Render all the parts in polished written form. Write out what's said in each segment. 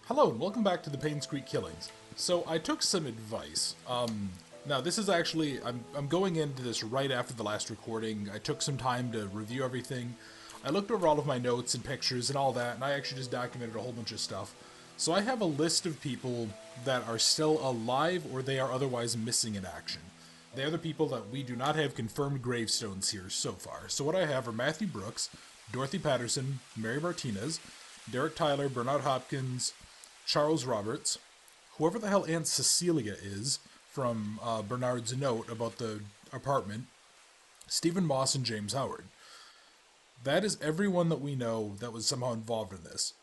Hello and welcome back to the Painscreek killings. So I took some advice. Now this is actually, I'm going into this right after the last recording. I took some time to review everything. I looked over all of my notes and pictures and all that, and I actually just documented a whole bunch of stuff. So I have a list of people that are still alive or they are otherwise missing in action. They are the people that we do not have confirmed gravestones here so far. So what I have are Matthew Brooks, Dorothy Patterson, Mary Martinez, Derek Tyler, Bernard Hopkins, Charles Roberts, whoever the hell Aunt Cecilia is from Bernard's note about the apartment, Stephen Moss, and James Howard. That is everyone that we know that was somehow involved in this.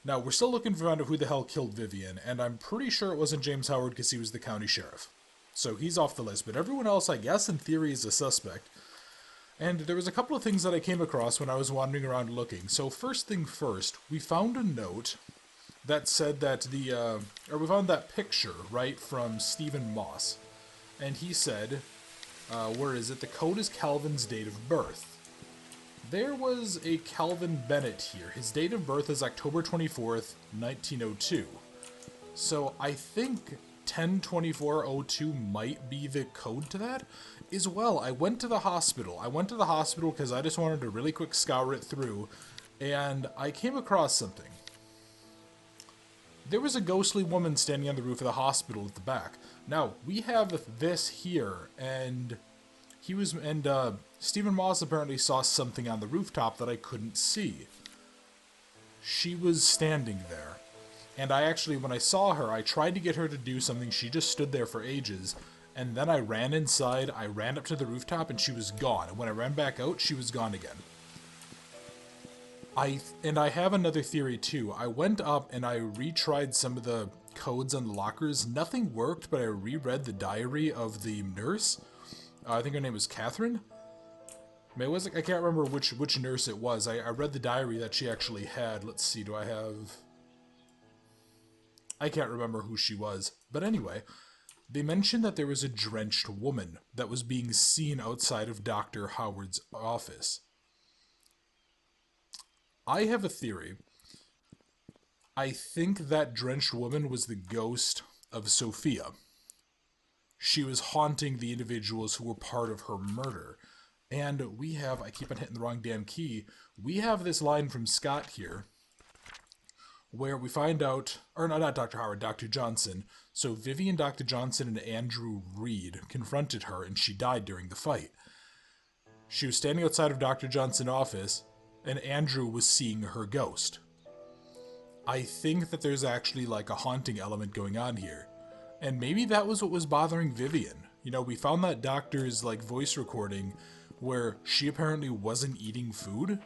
Now, we're still looking to find out who the hell killed Vivian, and I'm pretty sure it wasn't James Howard because he was the county sheriff. So he's off the list, but everyone else, I guess, in theory, is a suspect. And there was a couple of things that I came across when I was wandering around looking. So first thing first, we found a note that said that we found that picture, right, from Stephen Moss. And he said, where is it? The code is Calvin's date of birth. There was a Calvin Bennett here. His date of birth is October 24th, 1902. So I think 10/24/02 might be the code to that. As well, I went to the hospital. Because I just wanted to really quick scour it through, and I came across something. There was a ghostly woman standing on the roof of the hospital at the back. Now, we have this here, and Stephen Moss apparently saw something on the rooftop that I couldn't see. She was standing there. And I actually, when I saw her, I tried to get her to do something. She just stood there for ages. And then I ran inside, I ran up to the rooftop, and she was gone. And when I ran back out, she was gone again. I have another theory too. I went up and I retried some of the codes on the lockers. Nothing worked, but I reread the diary of the nurse. I think her name was Catherine. I can't remember which nurse it was. I read the diary that she actually had. Let's see, I can't remember who she was. But anyway, they mentioned that there was a drenched woman that was being seen outside of Dr. Howard's office. I have a theory. I think that drenched woman was the ghost of Sophia. She was haunting the individuals who were part of her murder. And I keep on hitting the wrong damn key, we have this line from Scott here, where we find out, or no, not Dr. Howard, Dr. Johnson. So Vivian, Dr. Johnson, and Andrew Reed confronted her, and she died during the fight. She was standing outside of Dr. Johnson's office, and Andrew was seeing her ghost. I think that there's actually like a haunting element going on here. And maybe that was what was bothering Vivian. You know, we found that doctor's like voice recording where she apparently wasn't eating food.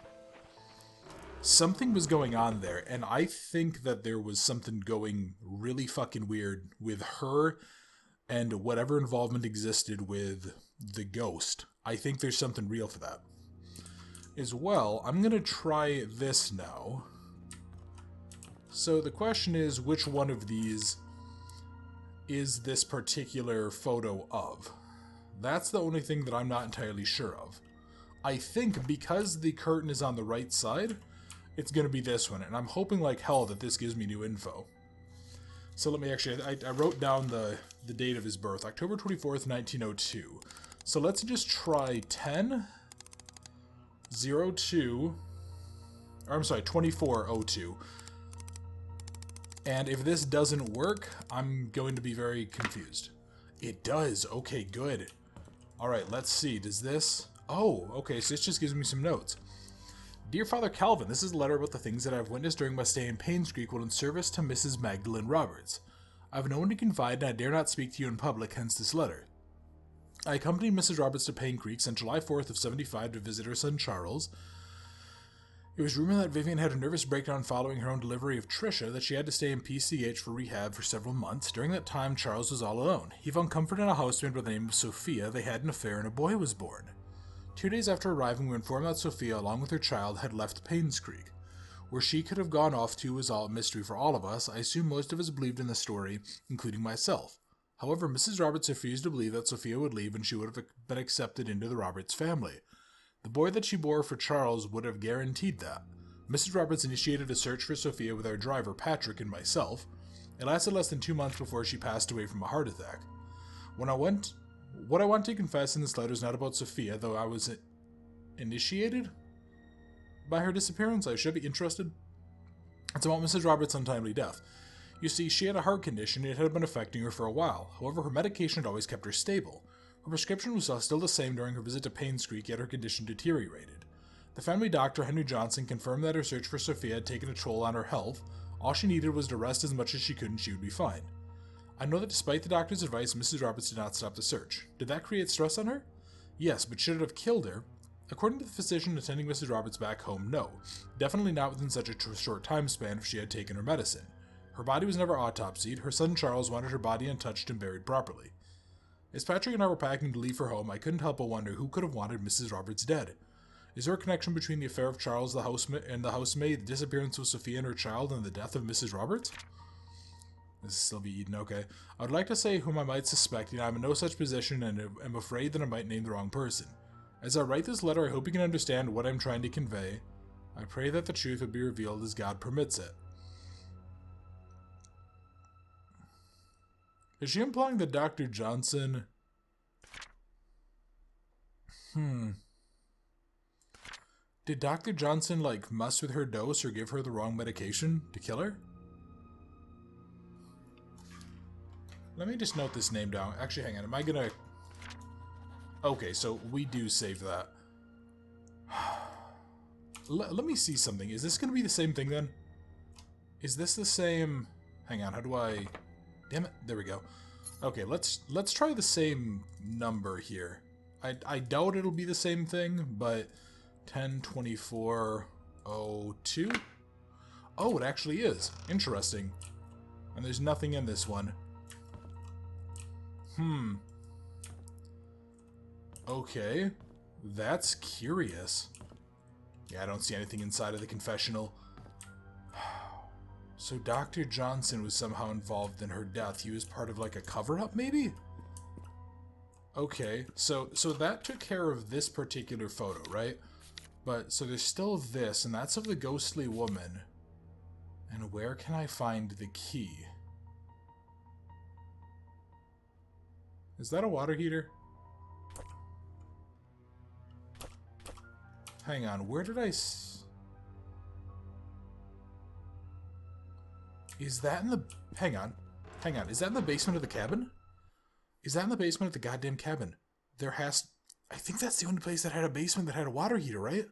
Something was going on there, and I think that there was something going really fucking weird with her and whatever involvement existed with the ghost. I think there's something real for that. As well, I'm going to try this now. So the question is, which one of these is this particular photo of? That's the only thing that I'm not entirely sure of. I think because the curtain is on the right side, it's going to be this one, and I'm hoping like hell that this gives me new info. So let me actually, I wrote down the date of his birth, October 24th, 1902. So let's just try 2402. And if this doesn't work, I'm going to be very confused. It does. Okay, good. Alright, let's see. Does this... Oh, okay, so this just gives me some notes. Dear Father Calvin, this is a letter about the things that I've witnessed during my stay in Painscreek while in service to Mrs. Magdalene Roberts. I have no one to confide and I dare not speak to you in public, hence this letter. I accompanied Mrs. Roberts to Painscreek on July 4th of 75 to visit her son Charles. It was rumored that Vivian had a nervous breakdown following her own delivery of Tricia, that she had to stay in PCH for rehab for several months. During that time, Charles was all alone. He found comfort in a housemaid by the name of Sophia. They had an affair and a boy was born. 2 days after arriving, we were informed that Sophia, along with her child, had left Painscreek. Where she could have gone off to was all a mystery for all of us. I assume most of us believed in the story, including myself. However, Mrs. Roberts refused to believe that Sophia would leave and she would have been accepted into the Roberts family. The boy that she bore for Charles would have guaranteed that. Mrs. Roberts initiated a search for Sophia with our driver, Patrick, and myself. It lasted less than 2 months before she passed away from a heart attack. What I want to confess in this letter is not about Sophia, though I was initiated by her disappearance. I should be interested. It's about Mrs. Roberts' untimely death. You see, she had a heart condition and it had been affecting her for a while. However, her medication had always kept her stable. Her prescription was still the same during her visit to Painscreek, yet her condition deteriorated. The family doctor, Henry Johnson, confirmed that her search for Sophia had taken a toll on her health. All she needed was to rest as much as she could and she would be fine. I know that despite the doctor's advice, Mrs. Roberts did not stop the search. Did that create stress on her? Yes, but should it have killed her? According to the physician attending Mrs. Roberts back home, no. Definitely not within such a short time span if she had taken her medicine. Her body was never autopsied. Her son Charles wanted her body untouched and buried properly. As Patrick and I were packing to leave for home, I couldn't help but wonder who could have wanted Mrs. Roberts dead. Is there a connection between the affair of Charles and the housemaid, the disappearance of Sophia and her child, and the death of Mrs. Roberts? This is still be eaten, okay. I would like to say whom I might suspect, yet I am in no such position and am afraid that I might name the wrong person. As I write this letter, I hope you can understand what I am trying to convey. I pray that the truth will be revealed as God permits it. Is she implying that Dr. Johnson... Did Dr. Johnson, like, mess with her dose or give her the wrong medication to kill her? Let me just note this name down. Actually, hang on. Am I gonna... Okay, so we do save that. Let me see something. Is this gonna be the same thing, then? Is this the same... Hang on, how do I... Damn it. There we go. Okay, let's try the same number here. I doubt it'll be the same thing, but... 102402? Oh, it actually is. Interesting. And there's nothing in this one. Okay. That's curious. Yeah, I don't see anything inside of the confessional. So Dr. Johnson was somehow involved in her death. He was part of like a cover-up, maybe? Okay, so that took care of this particular photo, right? But, so there's still this, and that's of the ghostly woman. And where can I find the key? Is that a water heater? Hang on, where did I Is that in the... Hang on. Is that in the basement of the cabin? Is that in the basement of the goddamn cabin? There has... I think that's the only place that had a basement that had a water heater, right?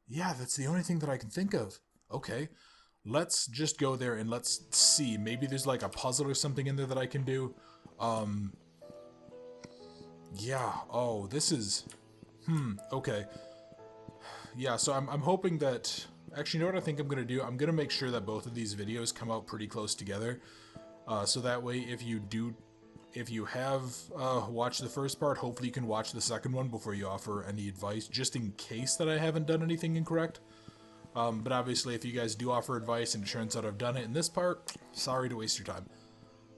Yeah, that's the only thing that I can think of. Okay, let's just go there and let's see. Maybe there's like a puzzle or something in there that I can do. Yeah, oh, this is... okay. Yeah, so I'm hoping that... Actually, you know what I think I'm going to do? I'm going to make sure that both of these videos come out pretty close together. So that way, if you have watched the first part, hopefully you can watch the second one before you offer any advice, just in case that I haven't done anything incorrect. But obviously, if you guys do offer advice and it turns out I've done it in this part, sorry to waste your time.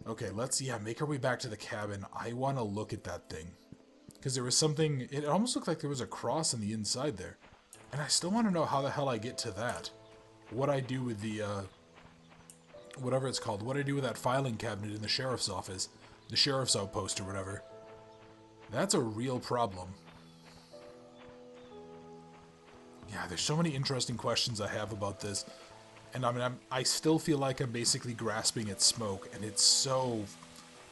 Okay, let's, make our way back to the cabin. I want to look at that thing. Because there was something, it almost looked like there was a cross on the inside there. And I still want to know how the hell I get to that. What I do with the, whatever it's called, what I do with that filing cabinet in the sheriff's office. The sheriff's outpost or whatever. That's a real problem. Yeah, there's so many interesting questions I have about this. And I mean, I still feel like I'm basically grasping at smoke. And it's so...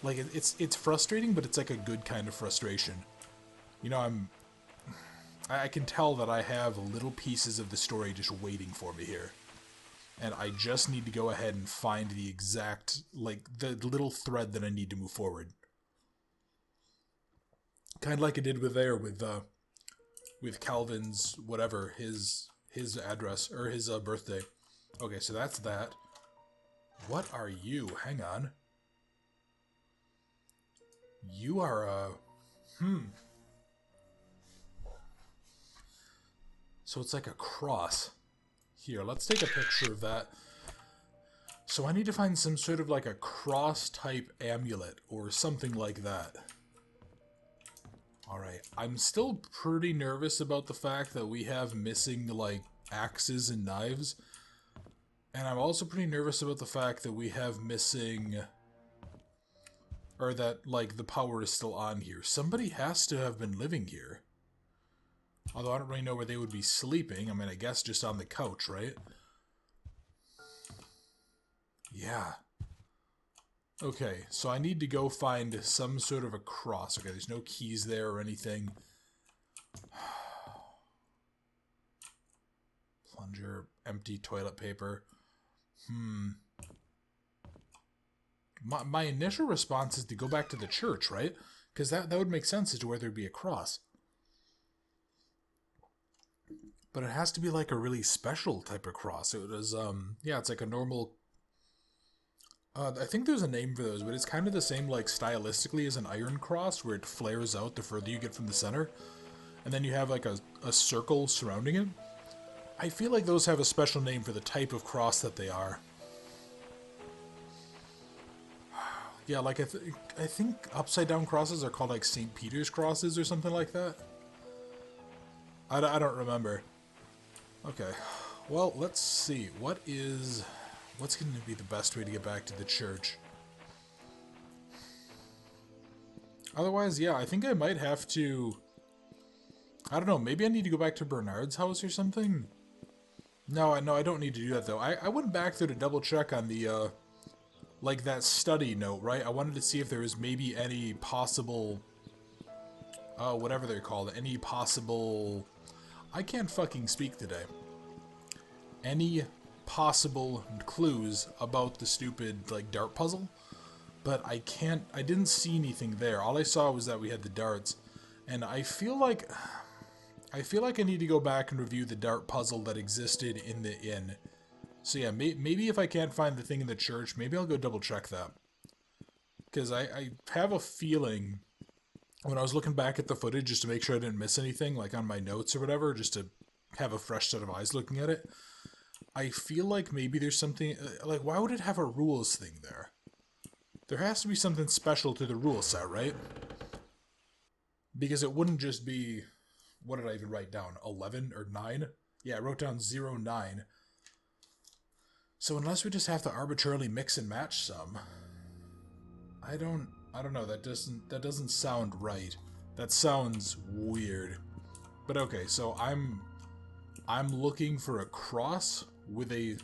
Like, it's frustrating, but it's like a good kind of frustration. You know, I can tell that I have little pieces of the story just waiting for me here. And I just need to go ahead and find the exact, like, the little thread that I need to move forward. Kind of like I did with Calvin's, whatever, his address, or his birthday. Okay, so that's that. What are you? Hang on. You are So it's like a cross. Here, let's take a picture of that. So I need to find some sort of like a cross-type amulet or something like that. Alright, I'm still pretty nervous about the fact that we have missing, like, axes and knives. And I'm also pretty nervous about the fact that we have missing... Or that, like, the power is still on here. Somebody has to have been living here. Although I don't really know where they would be sleeping. I mean, I guess just on the couch, right? Yeah. Okay, so I need to go find some sort of a cross. Okay, there's no keys there or anything. Plunger, empty toilet paper. My initial response is to go back to the church, right? Because that would make sense as to where there'd be a cross. But it has to be like a really special type of cross. It was, yeah, it's like a normal... I think there's a name for those, but it's kind of the same, like, stylistically as an iron cross, where it flares out the further you get from the center. And then you have, like, a circle surrounding it. I feel like those have a special name for the type of cross that they are. Yeah, like, I think upside-down crosses are called, like, St. Peter's crosses or something like that. I don't remember. Okay. Well, let's see. What's going to be the best way to get back to the church? Otherwise, yeah, I think I might have to... I don't know, maybe I need to go back to Bernard's house or something? No, I don't need to do that, though. I went back there to double-check on the, like, that study note, right? I wanted to see if there was maybe any possible... whatever they're called. Any possible... I can't fucking speak today. Any possible clues about the stupid, like, dart puzzle, but I didn't see anything there. All I saw was that we had the darts, and I feel like I need to go back and review the dart puzzle that existed in the inn. So yeah, maybe if I can't find the thing in the church, maybe I'll go double check that. Because I have a feeling, when I was looking back at the footage just to make sure I didn't miss anything, like on my notes or whatever, just to have a fresh set of eyes looking at it, I feel like maybe there's something... Like, why would it have a rules thing there? There has to be something special to the rule set, right? Because it wouldn't just be... What did I even write down? 11 or 9? Yeah, I wrote down 0, 9. So unless we just have to arbitrarily mix and match some... I don't know, that doesn't sound right. That sounds weird. But okay, so I'm looking for a cross with a...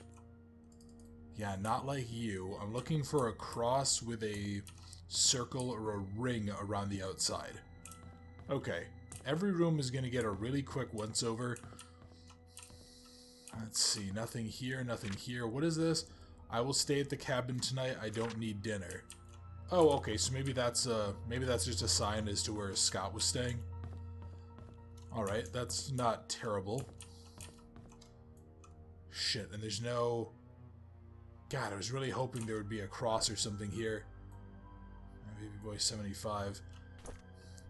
Yeah, not like you. I'm looking for a cross with a circle or a ring around the outside. Okay, every room is going to get a really quick once-over. Let's see, nothing here, nothing here. What is this? I will stay at the cabin tonight. I don't need dinner. Oh, okay, so maybe that's just a sign as to where Scott was staying. Alright, that's not terrible. Shit, and there's no... God, I was really hoping there would be a cross or something here. Baby boy 75.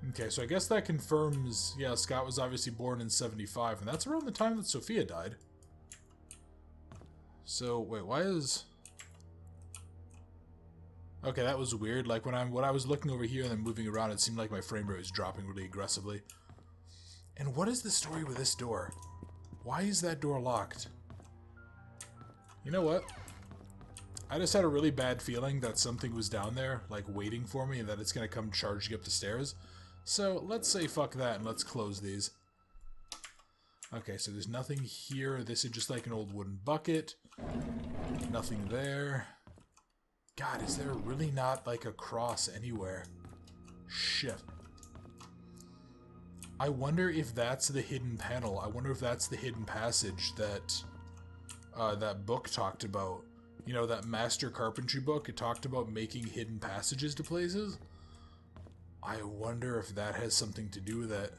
Okay, so I guess that confirms... Yeah, Scott was obviously born in 75, and that's around the time that Sophia died. So, wait, why is... Okay, that was weird. Like, when I was looking over here and then moving around, it seemed like my frame rate was dropping really aggressively. And what is the story with this door? Why is that door locked? You know what? I just had a really bad feeling that something was down there, like, waiting for me, and that it's gonna come charging up the stairs. So, let's say fuck that, and let's close these. Okay, so there's nothing here. This is just like an old wooden bucket. Nothing there. God, is there really not, like, a cross anywhere? Shit. I wonder if that's the hidden panel. I wonder if that's the hidden passage that that book talked about. You know, that Master Carpentry book, it talked about making hidden passages to places. I wonder if that has something to do with it.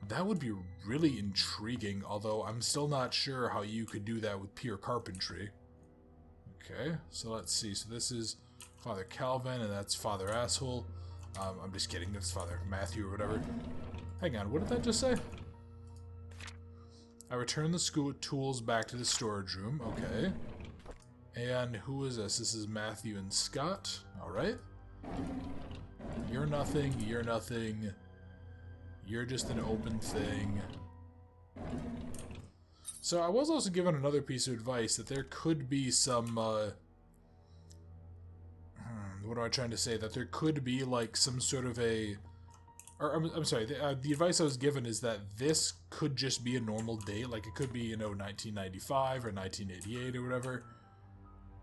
That would be really intriguing, although I'm still not sure how you could do that with pure carpentry. Okay, so let's see. So this is Father Calvin, and that's Father Asshole. I'm just kidding, that's Father Matthew or whatever. Hang on, what did that just say? I return the school tools back to the storage room. Okay. And who is this? This is Matthew and Scott. Alright. You're nothing. You're nothing. You're just an open thing. So I was also given another piece of advice that there could be some, what am I trying to say? That there could be, like, some sort of a... Or, I'm sorry, the advice I was given is that this could just be a normal date. Like, it could be, you know, 1995 or 1988 or whatever.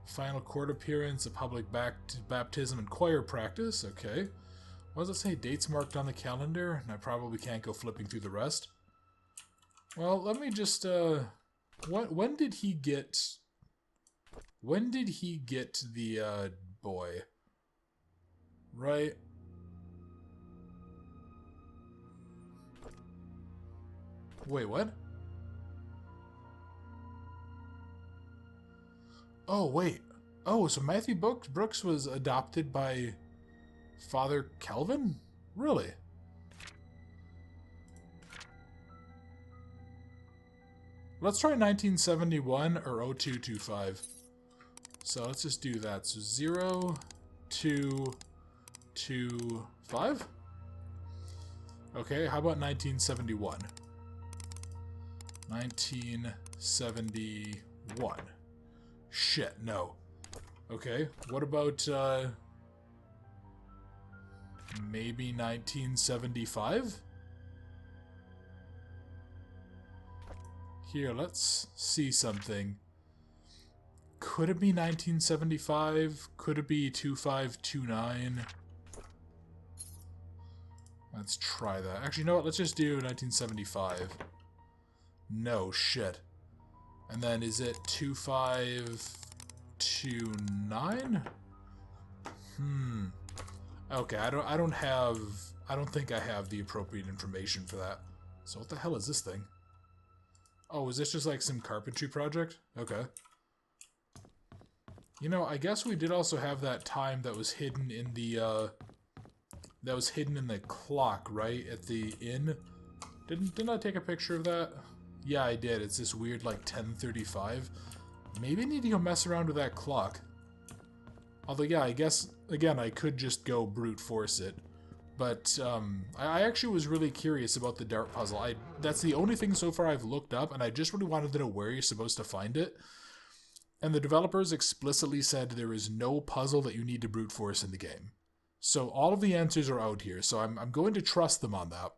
Final court appearance, a public baptism, and choir practice. Okay. What does it say? Dates marked on the calendar? And I probably can't go flipping through the rest. Well, let me just, when did he get... When did he get the, boy? Right? Wait, what? Oh, wait. Oh, so Matthew Brooks was adopted by Father Kelvin? Really? Let's try 1971 or 0225. So let's just do that. So 0, 2, 2, 5? Okay, how about 1971? 1971. Shit, no. Okay, what about, maybe 1975? Here, let's see something. Could it be 1975? Could it be 2529? Let's try that. Actually, you know what? Let's just do 1975. No, shit. And then is it 2529? Okay, I don't think I have the appropriate information for that. So what the hell is this thing? Oh, is this just like some carpentry project? Okay. You know, I guess we did also have that time that was hidden in the clock, right? At the inn. Didn't I take a picture of that? Yeah, I did. It's this weird, like, 10:35. Maybe I need to go mess around with that clock. Although, yeah, I guess, again, I could just go brute force it. But, I actually was really curious about the dart puzzle. That's the only thing so far I've looked up, and I just really wanted to know where you're supposed to find it. And the developers explicitly said there is no puzzle that you need to brute force in the game. So all of the answers are out here, so I'm going to trust them on that.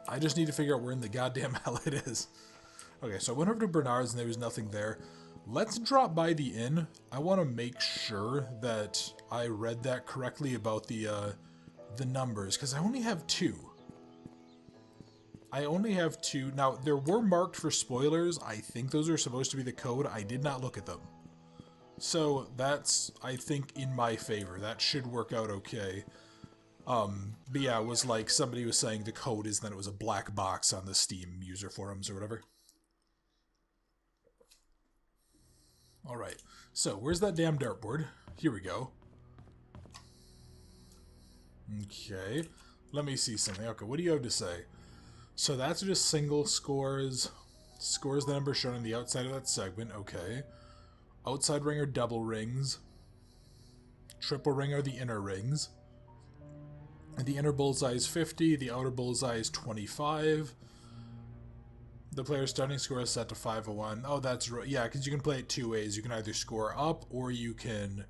I just need to figure out where in the goddamn hell it is. Okay, so I went over to Bernard's and there was nothing there. Let's drop by the inn. I want to make sure that I read that correctly about the numbers, because I only have 2. I only have 2. Now, there were marked for spoilers. I think those are supposed to be the code. I did not look at them. So that's, I think, in my favor. That should work out okay. But yeah, it was like somebody was saying the code is, then it was a black box on the Steam user forums or whatever. Alright, so where's that damn dartboard? Here we go. Okay, let me see something. Okay, what do you have to say? So that's just single scores. Scores the number shown on the outside of that segment. Okay. Outside ring are double rings. Triple ring are the inner rings. And the inner bullseye is 50, the outer bullseye is 25. The player's starting score is set to 501. Oh, that's right. Yeah, because you can play it 2 ways. You can either score up or you can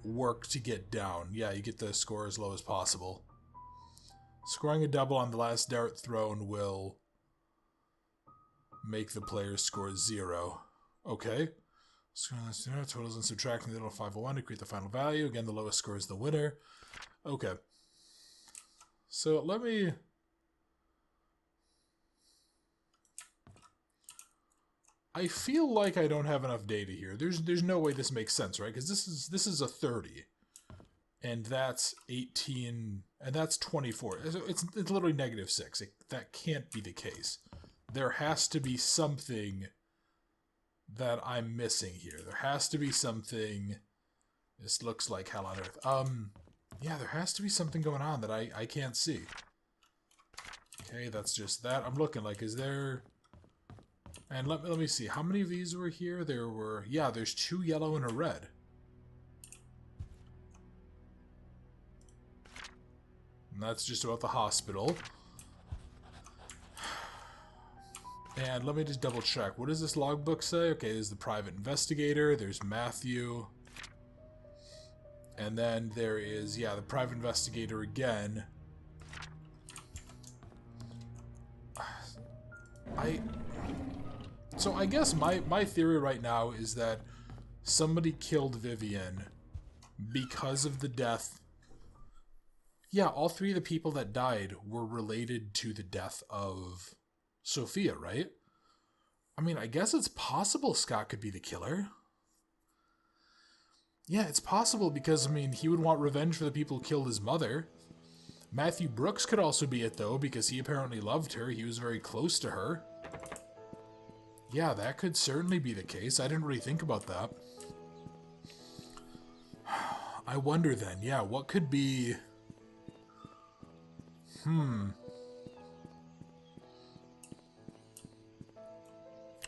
work to get down. Yeah, you get the score as low as possible. Scoring a double on the last dart thrown will make the player's score 0. Okay. Scoring last dart, totals and subtracting the total 501 to create the final value. Again, the lowest score is the winner. Okay. So let me... I feel like I don't have enough data here. There's no way this makes sense, right? Because this is a 30. And that's 18, and that's 24. It's literally -6. That can't be the case. There has to be something that I'm missing here. There has to be something... This looks like hell on earth. Yeah, there has to be something going on that I can't see. Okay, that's just that. I'm looking like, is there... And let me see. How many of these were here? There were... Yeah, there's 2 yellow and a red. And that's just about the hospital. And let me just double check. What does this logbook say? Okay, there's the private investigator. There's Matthew. And then there is, yeah, the private investigator again. So I guess my theory right now is that somebody killed Vivian because of the death. Yeah, all three of the people that died were related to the death of Sophia, right? I mean, I guess it's possible Scott could be the killer. Yeah, it's possible because, I mean, he would want revenge for the people who killed his mother. Matthew Brooks could also be it, though, because he apparently loved her. He was very close to her. Yeah, that could certainly be the case. I didn't really think about that. I wonder then, yeah, what could be...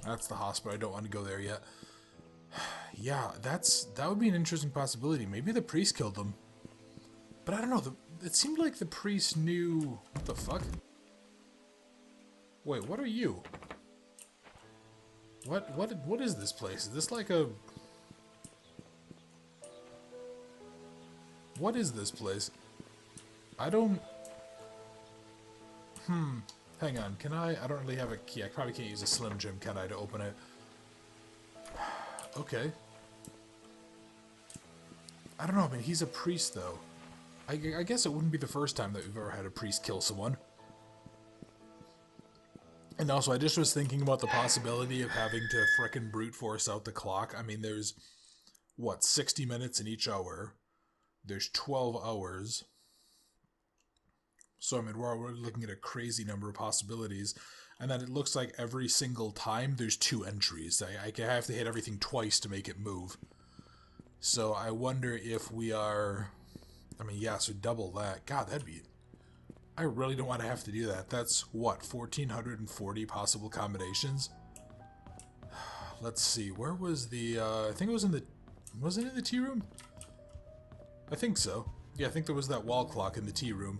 That's the hospital. I don't want to go there yet. Yeah, that would be an interesting possibility. Maybe the priest killed them. But I don't know. It seemed like the priest knew... What the fuck? Wait, what are you? What is this place? Is this like a... What is this place? I don't... Hang on, can I don't really have a key. I probably can't use a Slim Jim, can I, to open it? Okay. I don't know, I mean, he's a priest, though. I guess it wouldn't be the first time that we've ever had a priest kill someone. And also, I just was thinking about the possibility of having to frickin' brute force out the clock. I mean, there's, what, 60 minutes in each hour. There's 12 hours. So, I mean, we're looking at a crazy number of possibilities. And then it looks like every single time there's 2 entries. I have to hit everything twice to make it move. So, I wonder if we are... I mean, yeah, so double that. God, that'd be... I really don't want to have to do that. That's, what, 1,440 possible combinations? Let's see, where was the, I think it was in the... Was it in the tea room? I think so. Yeah, I think there was that wall clock in the tea room.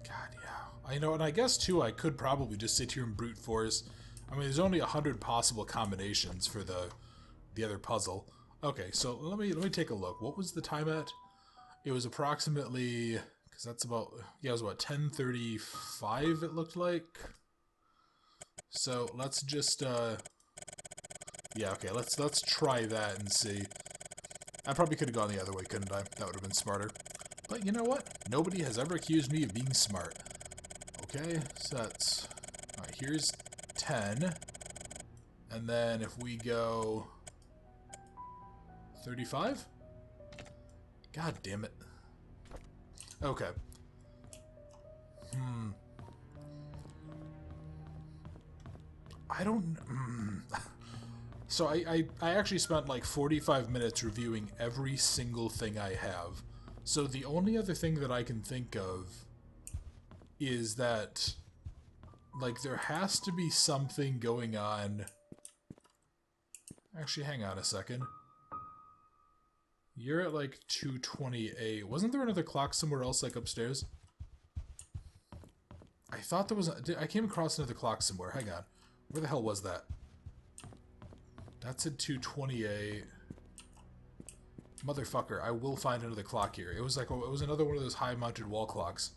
God, yeah. I know, and I guess, too, I could probably just sit here and brute force. I mean, there's only 100 possible combinations for the other puzzle. Okay, so let me take a look. What was the time at? It was approximately, because that's about, yeah, it was about 10:35, it looked like. So let's just, yeah, okay, let's try that and see. I probably could have gone the other way, couldn't I? That would have been smarter. But you know what? Nobody has ever accused me of being smart. Okay, so that's, alright, here's 10. And then if we go 35? God damn it. Okay. I don't... So I actually spent like 45 minutes reviewing every single thing I have. So the only other thing that I can think of is that, like, there has to be something going on... Actually, hang on a second. You're at like 2:28. Wasn't there another clock somewhere else, like upstairs? I thought there was... I came across another clock somewhere. Hang on. Where the hell was that? That's at 2:28. Motherfucker, I will find another clock here. It was like... It was another one of those high-mounted wall clocks.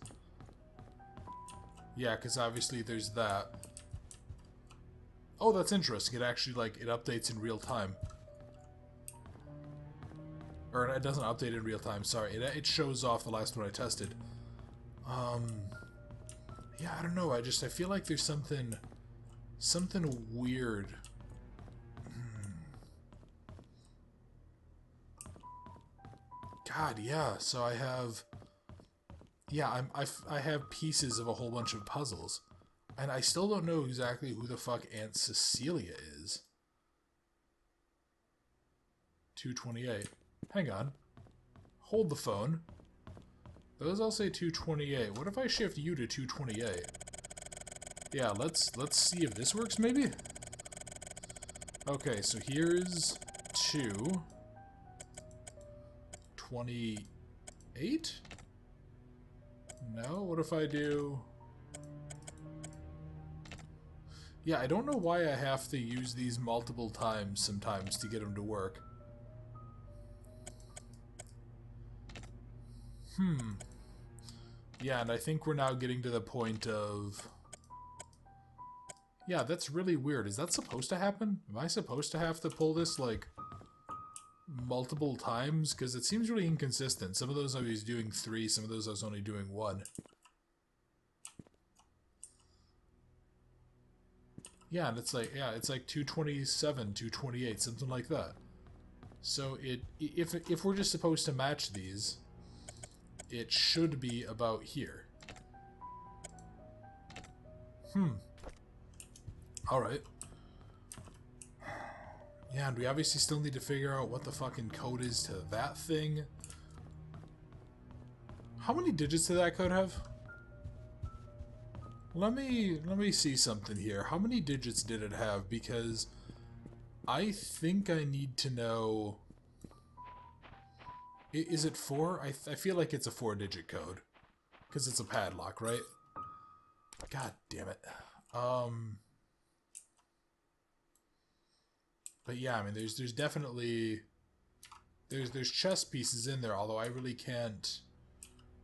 Yeah, because obviously there's that. Oh, that's interesting. It actually, like, it updates in real time. Or it doesn't update in real time, sorry. It shows off the last one I tested. Yeah, I don't know. I feel like there's something weird. God, yeah. So I have... Yeah, I have pieces of a whole bunch of puzzles. And I still don't know exactly who the fuck Aunt Cecilia is. 2:28. Hang on. Hold the phone. Those all say 2:28. What if I shift you to 2:28? Yeah, let's see if this works, maybe? Okay, so here's 2:28? No? What if I do... Yeah, I don't know why I have to use these multiple times sometimes to get them to work. Yeah, and I think we're now getting to the point of... Yeah, that's really weird. Is that supposed to happen? Am I supposed to have to pull this, like, multiple times? Because it seems really inconsistent. Some of those I was doing 3, some of those I was only doing 1. Yeah, and it's like 227, 228, something like that. So if we're just supposed to match these, it should be about here. Alright. Yeah, and we obviously still need to figure out what the fucking code is to that thing. How many digits did that code have? Let me see something here. How many digits did it have? Because I think I need to know... Is it 4? I feel like it's a 4-digit code. Because it's a padlock, right? God damn it. But yeah, I mean, there's definitely... There's chess pieces in there, although I really can't...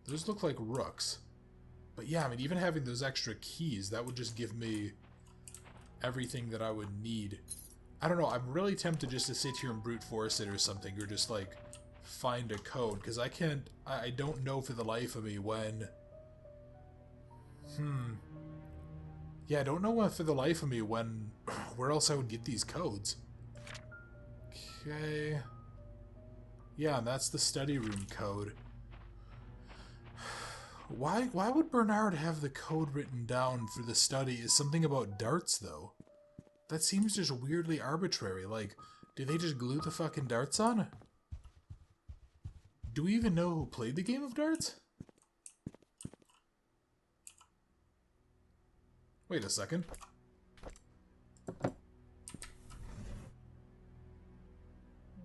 Those look like rooks. But yeah, I mean, even having those extra keys, that would just give me everything that I would need. I don't know, I'm really tempted just to sit here and brute force it or something, or just, like, find a code, because I don't know for the life of me when... Yeah, I don't know for the life of me when... where else I would get these codes. Okay... Yeah, and that's the study room code. Why would Bernard have the code written down for the study? Is something about darts, though? That seems just weirdly arbitrary. Like, did they just glue the fucking darts on? Do we even know who played the game of darts? Wait a second.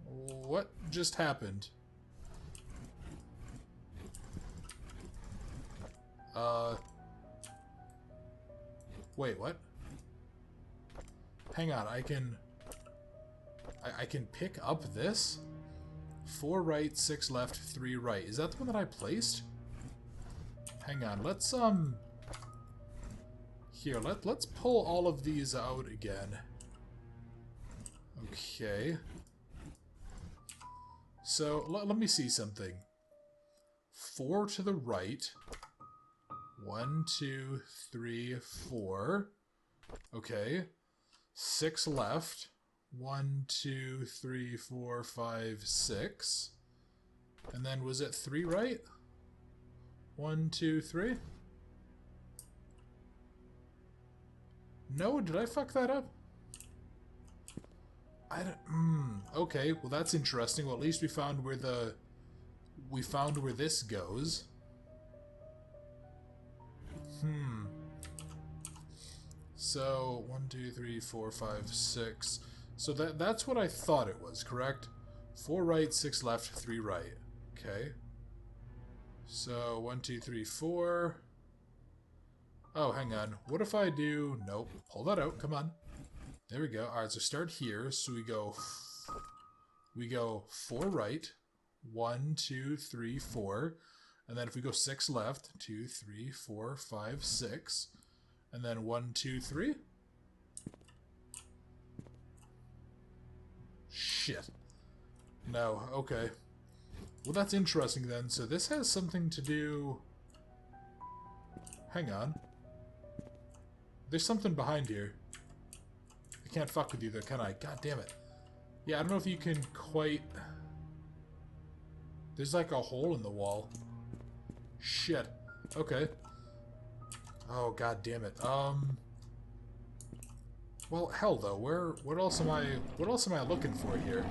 What just happened? Wait, what? Hang on, I can pick up this? 4 right, 6 left, 3 right. Is that the one that I placed? Hang on, let's, Here, let's pull all of these out again. Okay. So, let me see something. 4 to the right. 1, 2, 3, 4. Okay. 6 left. 1, 2, 3, 4, 5, 6. And then was it 3 right? 1, 2, 3? No, did I fuck that up? I don't... okay, well that's interesting. Well, at least we found where the... We found where this goes. So, 1, 2, 3, 4, 5, 6. So that's what I thought it was, correct? 4 right, 6 left, 3 right. Okay. So, 1, 2, 3, 4. Oh, hang on. What if I do... Nope. Pull that out. Come on. There we go. Alright, so start here. So we go 4 right. 1, 2, 3, 4. And then if we go 6 left, 2, 3, 4, 5, 6. And then 1, 2, 3. Shit. No, okay. Well, that's interesting then. So this has something to do... Hang on. There's something behind here. I can't fuck with you though, can I? God damn it. Yeah, I don't know if you can quite... There's like a hole in the wall. Shit. Okay. Oh, god damn it. Well, hell though. What else am I looking for here?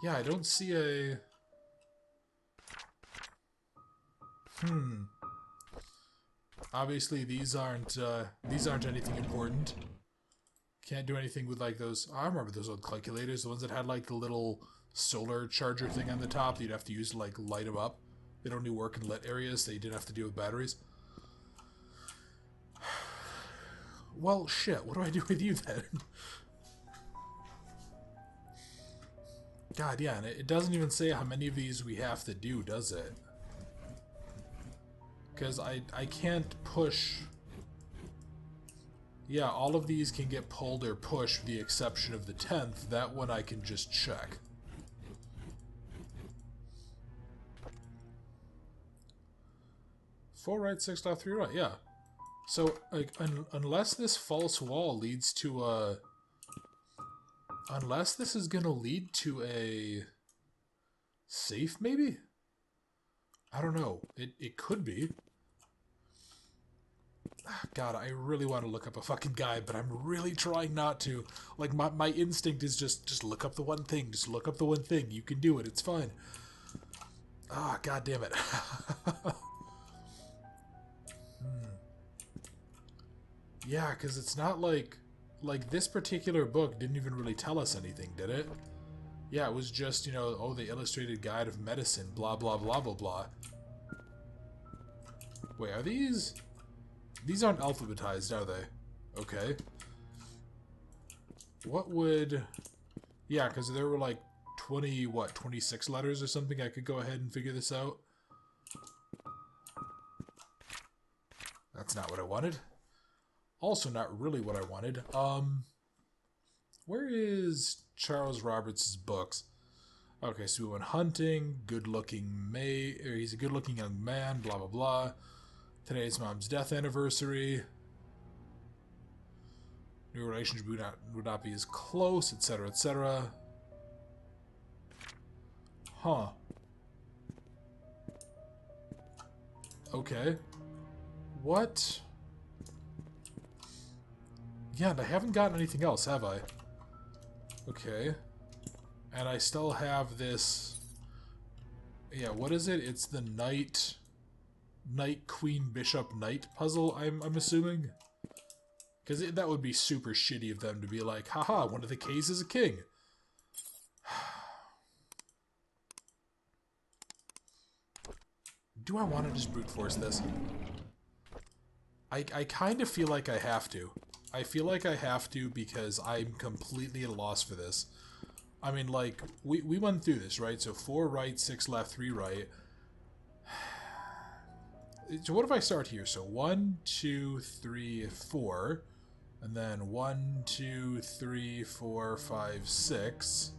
Yeah, I don't see a... Obviously, these aren't anything important. Can't do anything with, like, those... I remember those old calculators, the ones that had, like, the little solar charger thing on the top that you'd have to use to, like, light them up. They don't only work in lit areas, they did have to deal with batteries. Well, shit, what do I do with you then? God, yeah, and it doesn't even say how many of these we have to do, does it? Because I can't push... Yeah, all of these can get pulled or pushed with the exception of the 10th. That one I can just check. Four right, 6 left, 3 right, yeah. So, like, unless this false wall leads to a... Unless this is gonna lead to a... safe, maybe? I don't know. It could be. God, I really want to look up a fucking guide, but I'm really trying not to. Like, my instinct is just look up the one thing. Just look up the one thing. You can do it. It's fine. Ah, god damn it. Yeah, because it's not like... Like, this particular book didn't even really tell us anything, did it? Yeah, it was just, you know, oh, the Illustrated Guide of Medicine, blah, blah, blah, blah, blah. Wait, are these... These aren't alphabetized, are they? Okay. What would... Yeah, because there were like 20, what, 26 letters or something? I could go ahead and figure this out. That's not what I wanted. Also not really what I wanted. Where is Charles Roberts' books? Okay, so we went hunting, good-looking he's a good-looking young man, blah, blah, blah. Today's mom's death anniversary. New relationship would not be as close, etc., etc. Huh. Okay. What? Yeah, and I haven't gotten anything else, have I? Okay. And I still have this... Yeah, what is it? It's the Knight, Queen, Bishop, Knight puzzle, I'm assuming? Because that would be super shitty of them to be like, haha, one of the K's is a king. Do I want to just brute force this? I kind of feel like I have to. I feel like I have to because I'm completely at a loss for this. I mean, like, we went through this, right? So 4 right, 6 left, 3 right. So what if I start here? So 1, 2, 3, 4. And then 1, 2, 3, 4, 5, 6.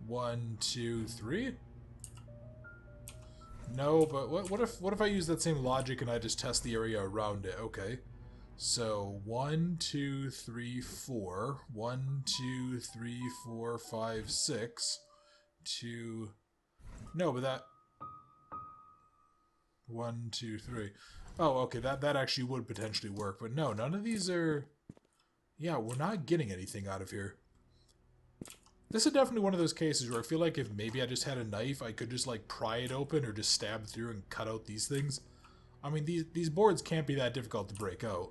1, 2, 3? No, but what if I use that same logic and I just test the area around it? Okay. So 1, 2, 3, 4. 1, 2, 3, 4, 5, 6. 2. No, but that 1, 2, 3. Oh, okay, that actually would potentially work, but no, none of these are... Yeah, we're not getting anything out of here. This is definitely one of those cases where I feel like if maybe I just had a knife, I could just, like, pry it open or just stab through and cut out these things. I mean, these boards can't be that difficult to break out.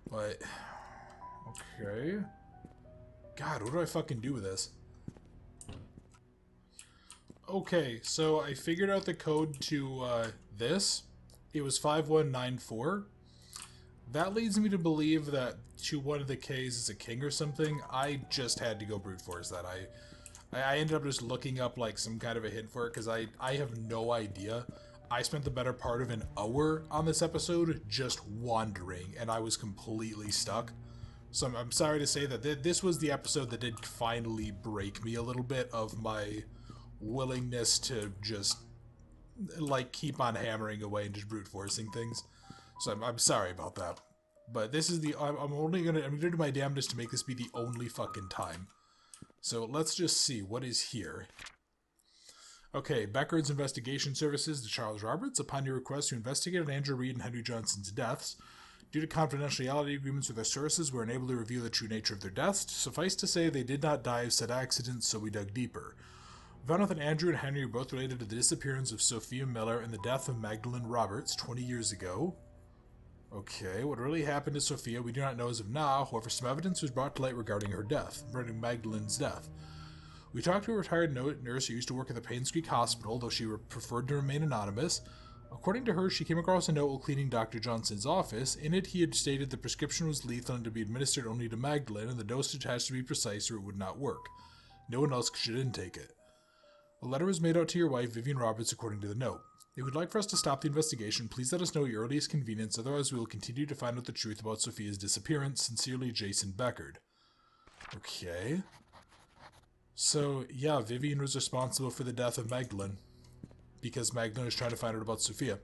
But... Okay... God, what do I fucking do with this? Okay, so I figured out the code to, this. It was 5194. That leads me to believe that one of the K's is a king or something. I just had to go brute force that. I ended up just looking up like some kind of a hint for it because I have no idea. I spent the better part of an hour on this episode just wandering and I was completely stuck. So I'm sorry to say that this was the episode that did finally break me a little bit of my willingness to just like keep on hammering away and just brute forcing things. So I'm sorry about that. But this is I'm gonna do my damnedest to make this be the only fucking time. So let's just see what is here. Okay, Beckard's Investigation Services to Charles Roberts. Upon your request to investigate on Andrew Reed and Henry Johnson's deaths, due to confidentiality agreements with their sources, we're unable to reveal the true nature of their deaths. Suffice to say, they did not die of said accidents, so we dug deeper. We found out that Andrew and Henry were both related to the disappearance of Sophia Miller and the death of Magdalene Roberts 20 years ago. Okay, what really happened to Sophia we do not know as of now, however some evidence was brought to light regarding her death, regarding Magdalene's death. We talked to a retired nurse who used to work at the Painscreek Hospital, though she preferred to remain anonymous. According to her, she came across a note while cleaning Dr. Johnson's office. In it, he had stated the prescription was lethal and to be administered only to Magdalene, and the dosage has to be precise or it would not work. No one else should intake it. A letter was made out to your wife, Vivian Roberts, according to the note. If you would like for us to stop the investigation, please let us know at your earliest convenience, otherwise we will continue to find out the truth about Sophia's disappearance. Sincerely, Jason Beckard. Okay. So, yeah, Vivian was responsible for the death of Magdalene, because Magdalene is trying to find out about Sophia.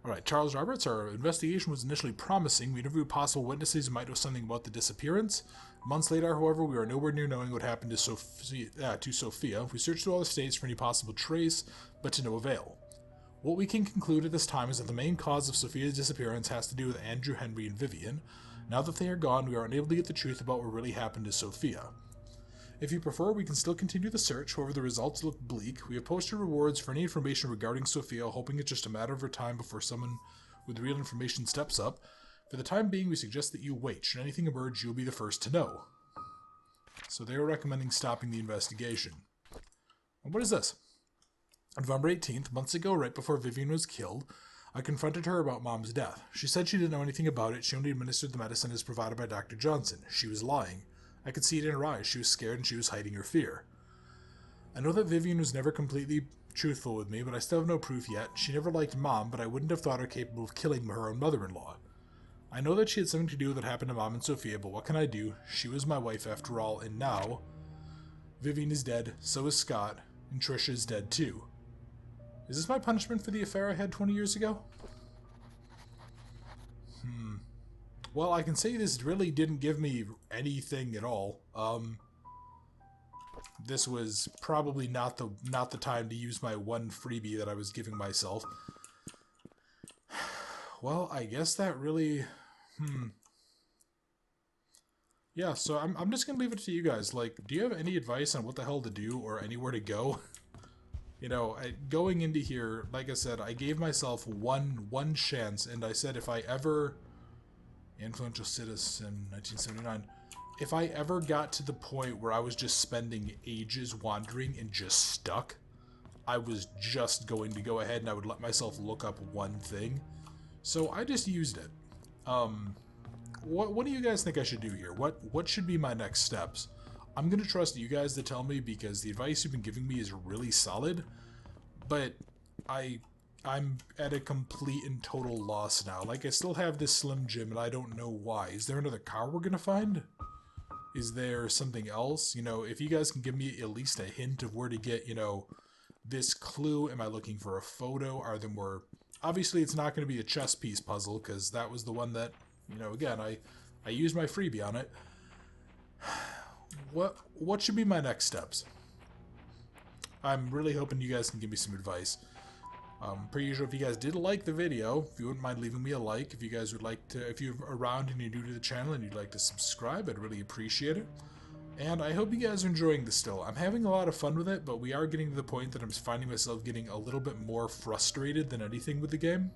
Alright, Charles Roberts, our investigation was initially promising. We interviewed possible witnesses who might know something about the disappearance. Months later, however, we are nowhere near knowing what happened to Sophia. We searched through all the states for any possible trace, but to no avail. What we can conclude at this time is that the main cause of Sophia's disappearance has to do with Andrew, Henry, and Vivian. Now that they are gone, we are unable to get the truth about what really happened to Sophia. If you prefer, we can still continue the search, however the results look bleak. We have posted rewards for any information regarding Sophia, hoping it's just a matter of her time before someone with real information steps up. For the time being, we suggest that you wait. Should anything emerge, you'll be the first to know. So they are recommending stopping the investigation. And what is this? On November 18th, months ago, right before Vivian was killed, I confronted her about Mom's death. She said she didn't know anything about it. She only administered the medicine as provided by Dr. Johnson. She was lying. I could see it in her eyes. She was scared and she was hiding her fear. I know that Vivian was never completely truthful with me, but I still have no proof yet. She never liked Mom, but I wouldn't have thought her capable of killing her own mother-in-law. I know that she had something to do with what happened to Mom and Sophia, but what can I do? She was my wife after all, and now Vivian is dead, so is Scott, and Trisha is dead too. Is this my punishment for the affair I had 20 years ago? Well, I can say this really didn't give me anything at all. This was probably not the time to use my one freebie that I was giving myself. Well, I guess that really... Yeah, so I'm just gonna leave it to you guys. Like, do you have any advice on what the hell to do or anywhere to go? You know, going into here, like I said, I gave myself one chance, and I said if I ever... Influential citizen, 1979. If I ever got to the point where I was just spending ages wandering and just stuck, I was just going to go ahead and I would let myself look up one thing. So I just used it. What do you guys think I should do here? What should be my next steps? I'm going to trust you guys to tell me because the advice you've been giving me is really solid, but I'm at a complete and total loss now. Like, I still have this Slim Jim, and I don't know why. Is there another car we're gonna find? Is there something else? You know, if you guys can give me at least a hint of where to get, you know, this clue. Am I looking for a photo? Are there more... Obviously, it's not going to be a chess piece puzzle, because that was the one that, you know, again, I used my freebie on it. What should be my next steps? I'm really hoping you guys can give me some advice. Per usual, if you guys did like the video, if you wouldn't mind leaving me a like, if you guys would like to, if you're around and you're new to the channel and you'd like to subscribe, I'd really appreciate it. And I hope you guys are enjoying this still. I'm having a lot of fun with it, but we are getting to the point that I'm finding myself getting a little bit more frustrated than anything with the game.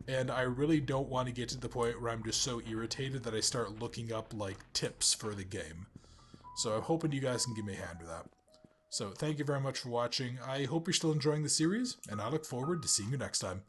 And I really don't want to get to the point where I'm just so irritated that I start looking up, like, tips for the game. So I'm hoping you guys can give me a hand with that. So thank you very much for watching. I hope you're still enjoying the series, and I look forward to seeing you next time.